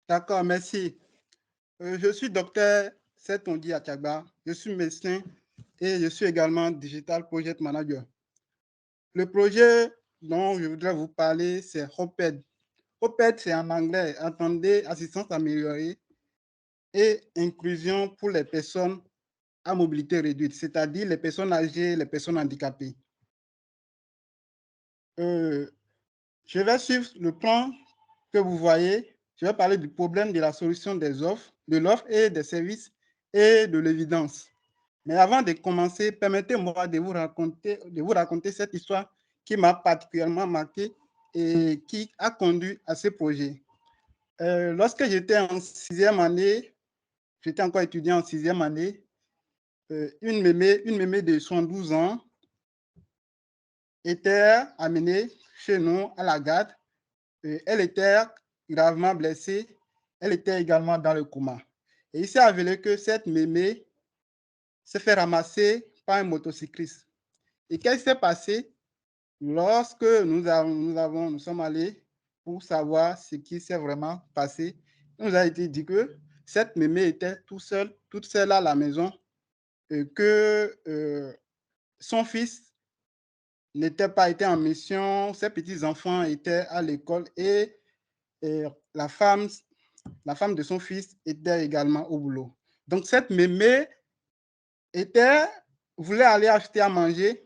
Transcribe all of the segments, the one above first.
D'accord, merci. Je suis docteur Setondi Achagba. Je suis médecin et je suis également Digital Project Manager. Le projet dont je voudrais vous parler, c'est HOPED. HOPED, c'est en anglais, attendez, assistance améliorée et inclusion pour les personnes à mobilité réduite, c'est-à-dire les personnes âgées, les personnes handicapées. Euh, je vais suivre le plan que vous voyez. Je vais parler du problème de la solution des offres, de l'offre et des services et de l'évidence. Mais avant de commencer, permettez-moi de vous raconter cette histoire qui m'a particulièrement marqué et qui a conduit à ce projet. Lorsque j'étais en sixième année, j'étais encore étudiant en sixième année, une mémé de 112 ans était amenée chez nous à la garde. Elle était gravement blessée. Elle était également dans le coma. Et il s'est avéré que cette mémé s'est fait ramasser par un motocycliste. Et qu'est-ce qui s'est passé? Lorsque nous sommes allés pour savoir ce qui s'est vraiment passé, il nous a été dit que cette mémé était toute seule à la maison, et que son fils n'était pas été en mission, ses petits-enfants étaient à l'école et la femme de son fils était également au boulot. Donc cette mémé était, voulait aller acheter à manger.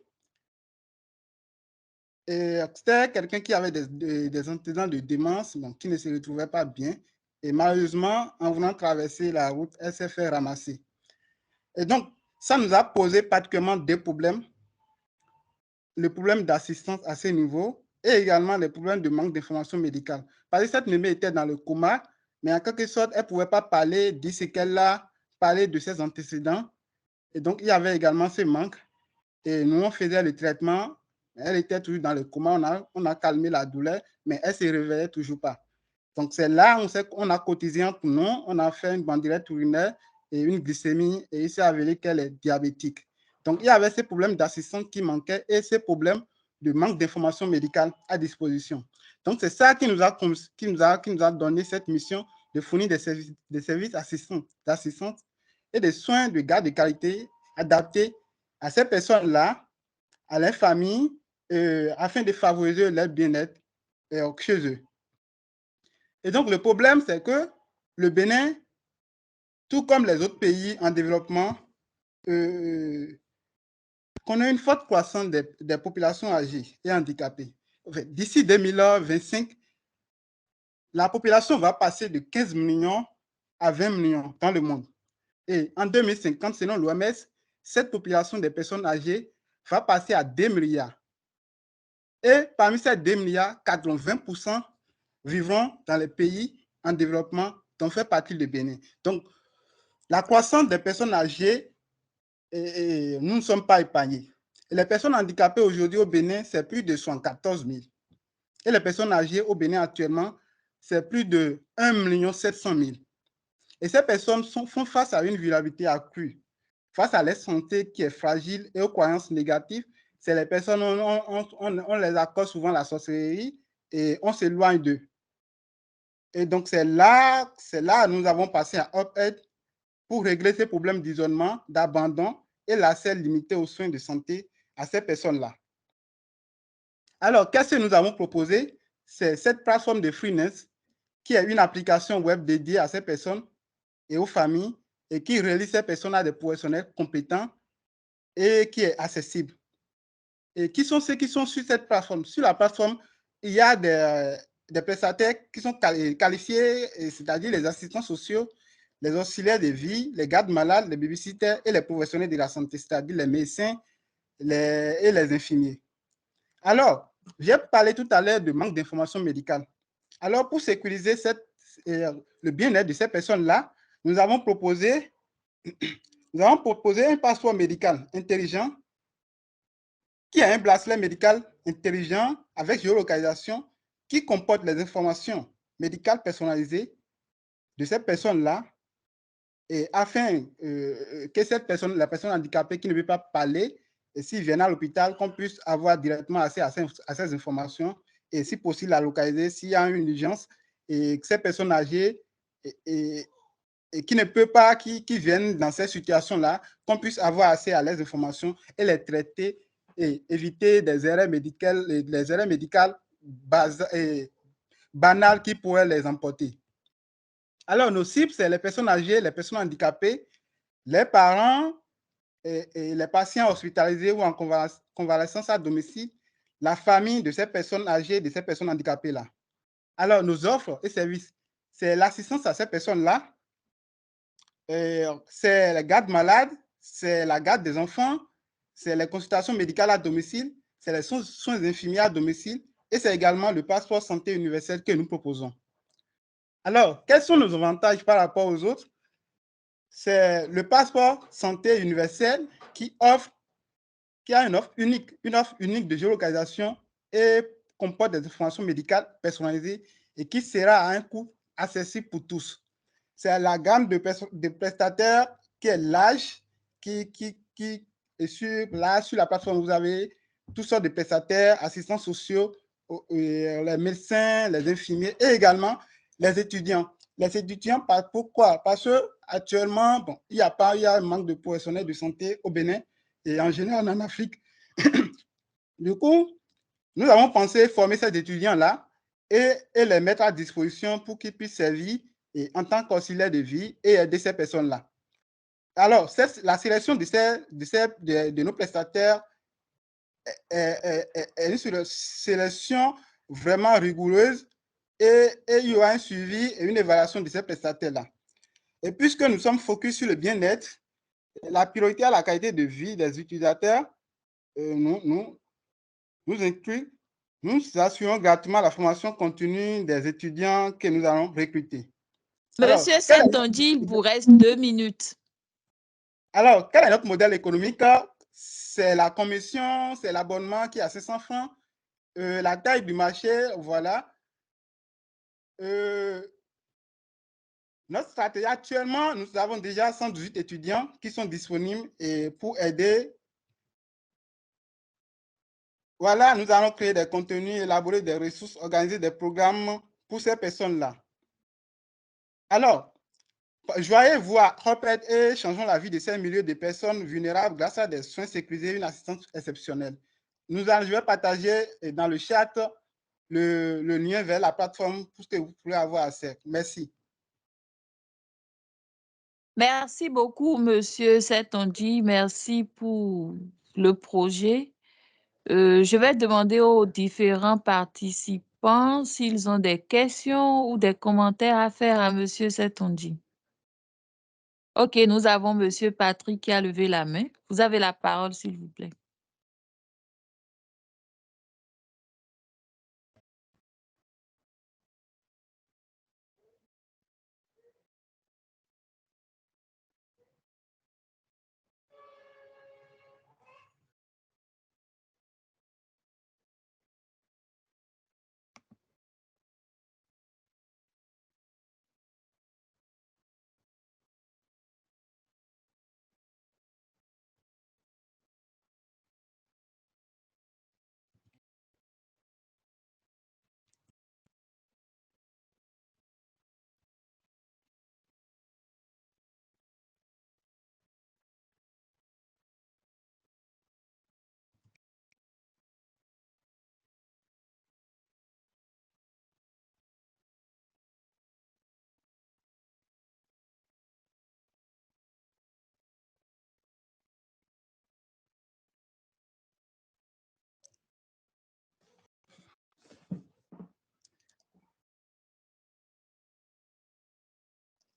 C'était quelqu'un qui avait des antécédents de démence, donc qui ne se retrouvait pas bien. Et malheureusement, en voulant traverser la route, elle s'est fait ramasser. Et donc, ça nous a posé particulièrement des problèmes, le problème d'assistance à ce niveau et également les problèmes de manque d'information médicale. Parce que cette mémé était dans le coma, mais en quelque sorte, elle ne pouvait pas parler, dire ce qu'elle a, parler de ses antécédents. Et donc, il y avait également ce manque. Et nous, on faisait le traitement. Elle était toujours dans le coma. On a calmé la douleur, mais elle ne se réveillait toujours pas. Donc, c'est là on a cotisé entre nous. On a fait une bandylette urinaire et une glycémie. Et il s'est avéré qu'elle est diabétique. Donc, il y avait ces problèmes d'assistance qui manquaient et ces problèmes de manque d'information médicale à disposition. Donc, c'est ça qui nous a donné cette mission de fournir des services d'assistance et des soins de garde de qualité adaptés à ces personnes-là, à leurs familles, afin de favoriser leur bien-être chez eux. Et donc, le problème, c'est que le Bénin, tout comme les autres pays en développement, connaît une forte croissance des populations âgées et handicapées. D'ici 2025, la population va passer de 15 millions à 20 millions dans le monde. Et en 2050, selon l'OMS, cette population des personnes âgées va passer à 2 milliards. Et parmi ces 2 milliards, 80% vivront dans les pays en développement dont fait partie le Bénin. Donc, la croissance des personnes âgées, nous ne sommes pas épargnés. Et les personnes handicapées aujourd'hui au Bénin, c'est plus de 114 000. Et les personnes âgées au Bénin actuellement, c'est plus de 1 700 000. Et ces personnes font face à une vulnérabilité accrue, face à leur santé qui est fragile et aux croyances négatives. C'est les personnes, on les accorde souvent la sorcellerie et on s'éloigne d'eux. Et donc, c'est là que nous avons passé à UpAid pour régler ces problèmes d'isolement, d'abandon et l'accès limité aux soins de santé à ces personnes-là. Alors, qu'est-ce que nous avons proposé? C'est cette plateforme de Freeness, qui est une application web dédiée à ces personnes et aux familles et qui relie ces personnes à des professionnels compétents et qui est accessible. Et qui sont ceux qui sont sur cette plateforme? Sur la plateforme, il y a des prestataires qui sont qualifiés, c'est-à-dire les assistants sociaux, les auxiliaires de vie, les gardes malades, les babysitters et les professionnels de la santé, c'est-à-dire les médecins et les infirmiers. Alors, j'ai parlé tout à l'heure de manque d'information médicale. Alors, pour sécuriser le bien-être de ces personnes-là, nous avons proposé un passeport médical intelligent qui a un bracelet médical intelligent avec géolocalisation qui comporte les informations médicales personnalisées de cette personne-là et afin que la personne handicapée qui ne veut pas parler, et s'il vient à l'hôpital, qu'on puisse avoir directement accès à ces informations et si possible la localiser s'il y a une urgence et que ces personnes âgées et qui ne peut pas, qui viennent dans ces situations-là, qu'on puisse avoir accès à les informations et les traiter et éviter des erreurs médicales, les erreurs médicales banales qui pourraient les emporter. Alors, nos cibles, c'est les personnes âgées, les personnes handicapées, les parents et les patients hospitalisés ou en convalescence à domicile, la famille de ces personnes âgées, de ces personnes handicapées-là. Alors, nos offres et services, c'est l'assistance à ces personnes-là, c'est la garde malade, c'est la garde des enfants, c'est les consultations médicales à domicile, c'est les soins infirmiers à domicile et c'est également le passeport santé universel que nous proposons. Alors, quels sont nos avantages par rapport aux autres? C'est le passeport santé universel qui a une offre unique de géolocalisation et comporte des informations médicales personnalisées et qui sera à un coût accessible pour tous. C'est la gamme de prestataires qui est large, qui est sur la plateforme. Vous avez toutes sortes de prestataires, assistants sociaux, les médecins, les infirmiers et également les étudiants. Les étudiants, pourquoi? Parce qu'actuellement, bon, il y a un manque de professionnels de santé au Bénin et en général en Afrique. Du coup, nous avons pensé former ces étudiants-là et les mettre à disposition pour qu'ils puissent servir en tant qu'auxiliaire de vie et aider ces personnes-là. Alors, la sélection de nos prestataires est une sélection vraiment rigoureuse et il y aura un suivi et une évaluation de ces prestataires-là. Et puisque nous sommes focus sur le bien-être, la priorité à la qualité de vie des utilisateurs, nous assurons gratuitement la formation continue des étudiants que nous allons recruter. Monsieur Saint-Ondy, il vous reste 2 minutes. Alors, quel est notre modèle économique? C'est la commission, c'est l'abonnement qui est à 500 francs. La taille du marché, voilà. Notre stratégie, actuellement, nous avons déjà 118 étudiants qui sont disponibles et pour aider. Voilà, nous allons créer des contenus, élaborer des ressources, organiser des programmes pour ces personnes-là. Alors, joyeux voix, Hoped et changeons la vie de ces milliers de personnes vulnérables grâce à des soins sécurisés et une assistance exceptionnelle. Je vais partager dans le chat le lien vers la plateforme pour que vous pourrez avoir accès. Merci. Merci beaucoup, Monsieur Saint-Ondy. Merci pour le projet. Je vais demander aux différents participants s'ils ont des questions ou des commentaires à faire à Monsieur Saint-Ondy. OK, nous avons Monsieur Patrick qui a levé la main. Vous avez la parole, s'il vous plaît.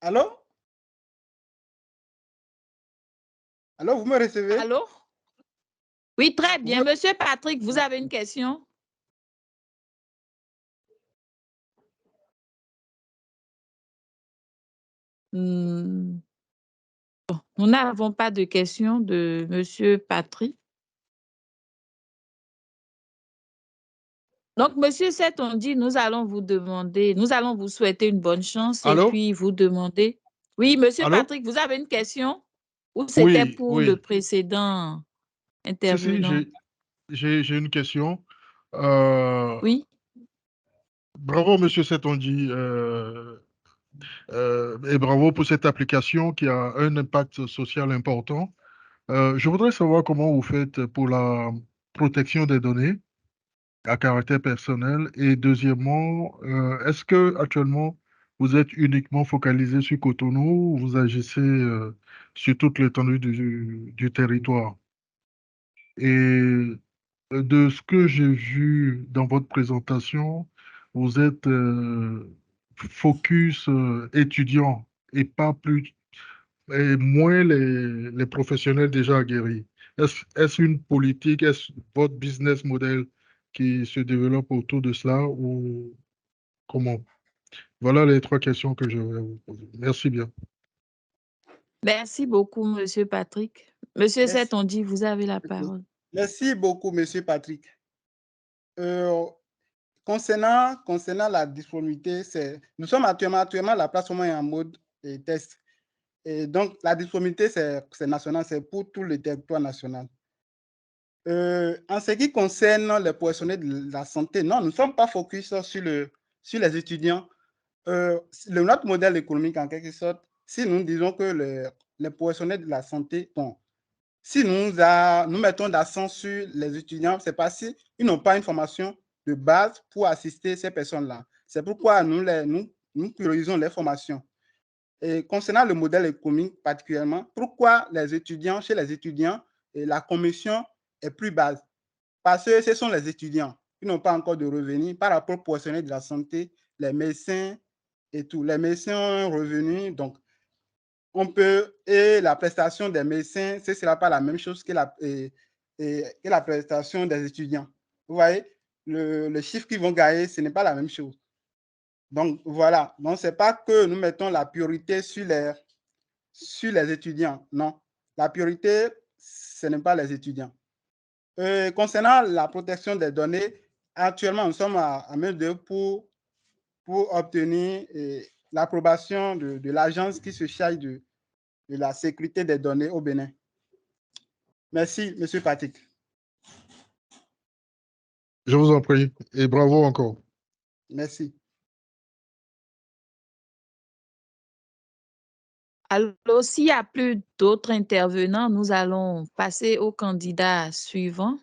Allô? Allô, vous me recevez? Allô? Oui, très bien. Monsieur Patrick, vous avez une question? Nous n'avons pas de questions de Monsieur Patrick. Donc, Monsieur Saint-Ondy, nous allons vous souhaiter une bonne chance et puis vous demander. Oui, Monsieur Patrick, vous avez une question? Ou c'était pour le précédent intervenant? Si, j'ai une question. Oui. Bravo, Monsieur Saint-Ondy. Et bravo pour cette application qui a un impact social important. Je voudrais savoir comment vous faites pour la protection des données à caractère personnel. Et deuxièmement, est-ce que actuellement vous êtes uniquement focalisé sur Cotonou ou vous agissez sur toute l'étendue du territoire? Et de ce que j'ai vu dans votre présentation, vous êtes focus étudiant et pas plus et moins les professionnels déjà aguerris. Est-ce une politique, est-ce votre business model qui se développe autour de cela ou comment? Voilà les trois questions que je vais vous poser. Merci bien. Merci beaucoup, Monsieur Patrick. Monsieur Merci, Setondi, vous avez la parole. merci beaucoup, Monsieur Patrick. Euh, concernant la disponibilité, nous sommes actuellement la plateforme est en mode test. Et donc, la disponibilité, c'est national, c'est pour tout le territoire national. En ce qui concerne les professionnels de la santé, non, nous ne sommes pas focus sur les étudiants. Notre modèle économique, en quelque sorte, si nous disons que les professionnels de la santé, bon, si nous mettons l'accent sur les étudiants, c'est parce qu'ils n'ont pas une formation de base pour assister ces personnes-là. C'est pourquoi nous priorisons les formations. Et concernant le modèle économique particulièrement, pourquoi chez les étudiants, la commission est plus basse? Parce que ce sont les étudiants qui n'ont pas encore de revenus par rapport aux professionnels de la santé, les médecins et tout. Les médecins ont un revenu, donc et la prestation des médecins, ce ne sera pas la même chose que la prestation des étudiants. Vous voyez, le chiffre qu'ils vont gagner, ce n'est pas la même chose. Donc, voilà. Donc, ce n'est pas que nous mettons la priorité sur les étudiants. Non. La priorité, ce n'est pas les étudiants. Concernant la protection des données, actuellement, nous sommes à mesure pour obtenir l'approbation de l'agence qui se charge de la sécurité des données au Bénin. Merci, M. Patrick. Je vous en prie et bravo encore. Merci. Alors, s'il n'y a plus d'autres intervenants, nous allons passer au candidat suivant.